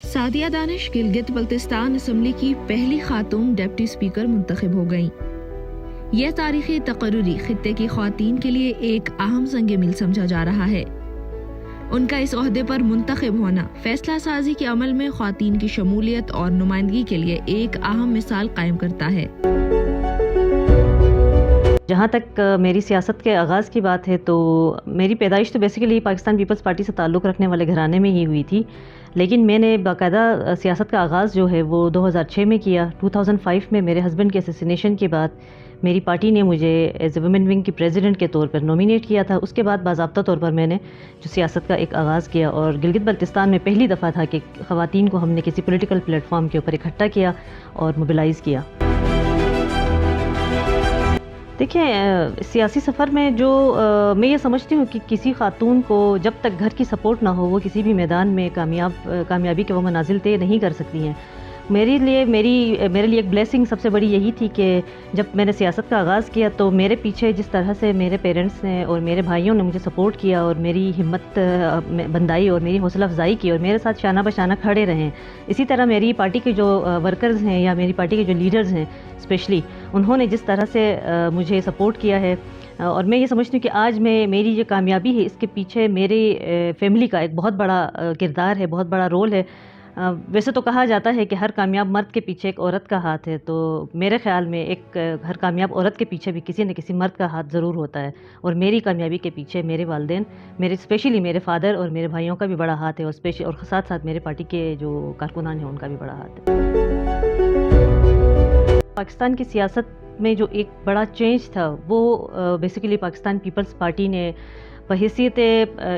Sadia Danish Gilgit Baltistan assembly की पहली खातून deputy speaker मुंतखब हो गईं। यह तारीखी तकर्रुरी खित्ते की ख्वातीन के लिए एक अहम संग मील समझा जा रहा है। उनका इस ओहदे पर मुंतखब होना फैसला साजी के अमल में ख्वातीन की शमूलियत और नुमाइंदगी के लिए एक अहम मिसाल कायम करता है। जहाँ तक मेरी सियासत के आगाज़ की बात है तो मेरी पैदाइश तो बेसिकली पाकिस्तान पीपल्स पार्टी से ताल्लुक़ रखने वाले घराने में ही हुई थी, लेकिन मैंने बाकायदा सियासत का आगाज़ जो है वो 2006 में किया। 2005 में मेरे हस्बैंड के असैसिनेशन के बाद मेरी पार्टी ने मुझे एज ए वुमेन विंग की प्रेसिडेंट के तौर पर नॉमिनेट किया था। उसके बाद बाज़ाब्ता तौर पर मैंने जो सियासत का एक आगाज़ किया और गिलगित बल्तिस्तान में पहली दफ़ा था कि ख़वातीन को हमने किसी पॉलिटिकल प्लेटफॉर्म के ऊपर इकट्ठा किया और मोबिलाइज़ किया। देखिए, सियासी सफ़र में जो मैं ये समझती हूँ कि किसी खातून को जब तक घर की सपोर्ट ना हो वो किसी भी मैदान में कामयाबी के वो मनाजिल तय नहीं कर सकती हैं। मेरे लिए एक ब्लेसिंग सबसे बड़ी यही थी कि जब मैंने सियासत का आगाज़ किया तो मेरे पीछे जिस तरह से मेरे पेरेंट्स ने और मेरे भाइयों ने मुझे सपोर्ट किया और मेरी हिम्मत बंधाई और मेरी हौसला अफजाई की और मेरे साथ शाना बशाना खड़े रहें। इसी तरह मेरी पार्टी के जो वर्कर्स हैं या मेरी पार्टी के जो लीडर्स हैं स्पेशली, उन्होंने जिस तरह से मुझे सपोर्ट किया है और मैं ये समझती हूँ कि आज मेरी जो कामयाबी है इसके पीछे मेरी फैमिली का एक बहुत बड़ा किरदार है, बहुत बड़ा रोल है। वैसे तो कहा जाता है कि हर कामयाब मर्द के पीछे एक औरत का हाथ है, तो मेरे ख़्याल में हर कामयाब औरत के पीछे भी किसी न किसी मर्द का हाथ ज़रूर होता है और मेरी कामयाबी के पीछे मेरे वालिदैन, स्पेशली मेरे फ़ादर और मेरे भाइयों का भी बड़ा हाथ है और साथ साथ मेरे पार्टी के जो कारकुनान हैं उनका भी बड़ा हाथ है। पाकिस्तान की सियासत में जो एक बड़ा चेंज था वो बेसिकली पाकिस्तान पीपल्स पार्टी ने बहैसियत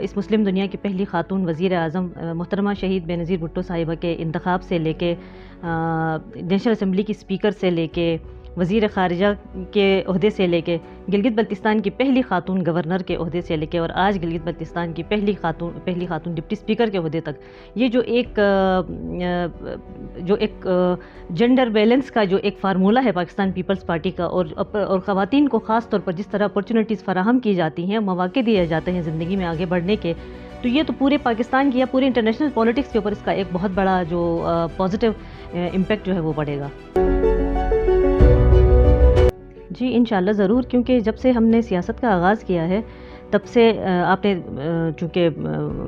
इस मुस्लिम दुनिया की पहली खातून वज़ीर आज़म मोहतरमा शहीद बेनज़ीर भुट्टो साहिबा के इंतखाब से लेके नेशनल असम्बली की स्पीकर से लेके वज़ीर ख़ारिजा के ओहदे से लेके गिलगित बल्तिस्तान की पहली खातून गवर्नर के ओहदे से लेके और आज गिलगित बल्तिस्तान की पहली खातून डिप्टी स्पीकर के ओहदे तक, ये जो एक जेंडर बैलेंस का जो एक फार्मूला है पाकिस्तान पीपल्स पार्टी का और ख़वातीन को ख़ास तौर पर जिस तरह अपॉर्चुनिटीज़ फराहम की जाती हैं, मौक़े दिए जाते हैं ज़िंदगी में आगे बढ़ने के, तो ये तो पूरे पाकिस्तान की या पूरे इंटरनेशनल पॉलिटिक्स के ऊपर इसका एक बहुत बड़ा जो पॉजिटिव इम्पैक्ट जो है वो पड़ेगा। जी इंशाल्लाह ज़रूर, क्योंकि जब से हमने सियासत का आगाज़ किया है तब से आपने चूँकि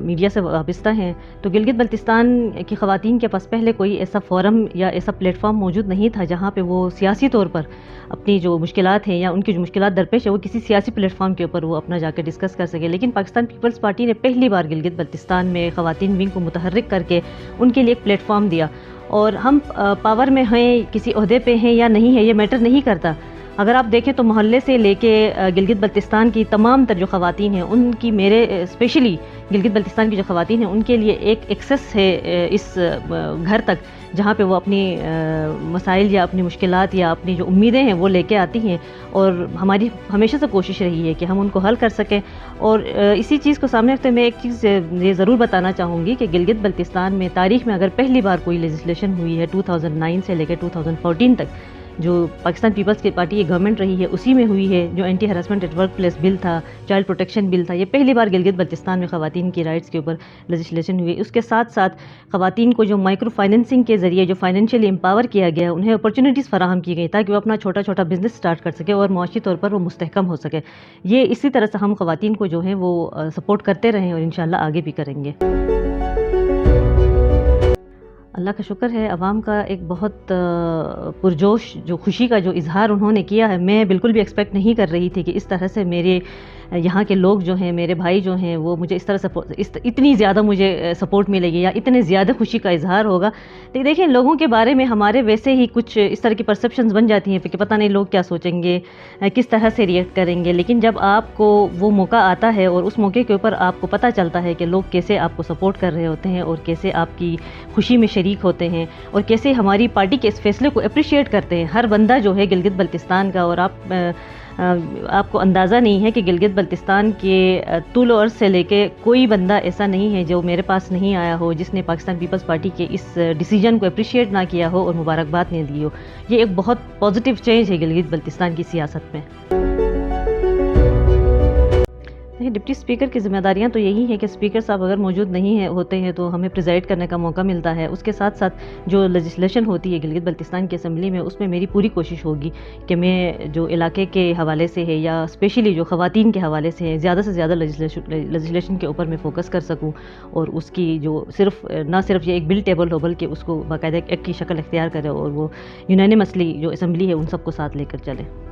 मीडिया से वाबस्ता हैं तो गिलगित बल्तिस्तान की ख़वातीन के पास पहले कोई ऐसा फ़ोरम या ऐसा प्लेटफॉर्म मौजूद नहीं था जहाँ पे वो सियासी तौर पर अपनी जो मुश्किलात हैं या उनकी जो मुश्किलात दरपेश है वो किसी सियासी प्लेटफॉर्म के ऊपर वो अपना जाकर डिस्कस कर सके। लेकिन पाकिस्तान पीपल्स पार्टी ने पहली बार गिलगित बल्तिस्तान में ख़वातीन विंग को मुतहर्रिक करके उनके लिए एक प्लेटफॉर्म दिया और हम पावर में हैं, किसी ओहदे पे हैं या नहीं है ये मैटर नहीं करता। अगर आप देखें तो मोहल्ले से लेके गिलगित बल्तिस्तान की तमाम तर जो ख़वातीन हैं उनकी मेरे स्पेशली गिलगित बल्तिस्तान की जो ख़वातीन हैं उनके लिए एक एक्सेस है इस घर तक जहाँ पे वो अपनी मसाइल या अपनी मुश्किलात या अपनी जो उम्मीदें हैं वो लेके आती हैं और हमारी हमेशा से कोशिश रही है कि हम उनको हल कर सकें। और इसी चीज़ को सामने रखते मैं एक चीज़ ये ज़रूर बताना चाहूँगी कि गिलगित बल्तिस्तान में तारीख़ में अगर पहली बार कोई लेजिस्लेशन हुई है 2009 से लेकर 2014 तक, जो पाकिस्तान पीपल्स की पार्टी की गवर्नमेंट रही है उसी में हुई है, जो anti harassment at work place bill था, चाइल्ड प्रोटेक्शन बिल था, ये पहली बार गिलगित बल्तिस्तान में ख़वातीन की राइट्स के ऊपर लेजिस्लेशन हुई। उसके साथ साथ ख़वातीन को जो माइक्रो फाइनेंसिंग के ज़रिए जो फाइनेंशियली एम्पावर किया गया, उन्हें अपॉर्चुनिटीज़ फराहम की गई ताकि वो अपना छोटा छोटा बिजनेस स्टार्ट कर सके और मुआशी तौर पर वो मुस्तहकम हो सके। ये इसी तरह से हम ख़वातीन को जो है वो सपोर्ट करते रहें और इंशाल्लाह आगे भी करेंगे। अल्लाह का शुक्र है, अवाम का एक बहुत पुरजोश जो खुशी का जो इज़हार उन्होंने किया है, मैं बिल्कुल भी एक्सपेक्ट नहीं कर रही थी कि इस तरह से मेरे यहाँ के लोग जो हैं, मेरे भाई जो हैं, वो मुझे इस तरह से इतनी ज़्यादा मुझे सपोर्ट मिलेगी या इतने ज़्यादा खुशी का इज़हार होगा। तो देखिए, लोगों के बारे में हमारे वैसे ही कुछ इस तरह की परसेप्शंस बन जाती हैं कि पता नहीं लोग क्या सोचेंगे, किस तरह से रिएक्ट करेंगे। लेकिन जब आपको वो मौका आता है और उस मौके के ऊपर आपको पता चलता है कि लोग कैसे आपको सपोर्ट कर रहे होते हैं और कैसे आपकी खुशी में शरीक होते हैं और कैसे हमारी पार्टी के इस फैसले को अप्रिशिएट करते हैं हर बंदा जो है गिलगित बल्तिस्तान का। और आपको अंदाज़ा नहीं है कि गिलगित बल्तिस्तान के तूल अर्ज़ से लेके कोई बंदा ऐसा नहीं है जो मेरे पास नहीं आया हो जिसने पाकिस्तान पीपल्स पार्टी के इस डिसीजन को अप्रिशिएट ना किया हो और मुबारकबाद नहीं दी हो। ये एक बहुत पॉजिटिव चेंज है गिलगित बल्तिस्तान की सियासत में। डिप्टी स्पीकर की ज़िम्मेदारियाँ तो यही हैं कि स्पीकर साहब अगर मौजूद नहीं है होते हैं तो हमें प्रिजाइड करने का मौका मिलता है। उसके साथ साथ जो लेजिस्लेशन होती है गिलगित बल्तिस्तान की असम्बली में, उसमें मेरी पूरी कोशिश होगी कि मैं जो इलाके के हवाले से है या स्पेशली जो ख़वातीन के हवाले से है, ज़्यादा से ज़्यादा लेजिस्लेशन के ऊपर मैं फ़ोकस कर सकूँ और उसकी जो ना सिर्फ ये एक बिल टेबल हो बल्कि उसको बाकायदा एक एक्ट की शक्ल इख्तियार करे और वो यूनानिमसली जो असम्बली है उन सबको साथ लेकर चले।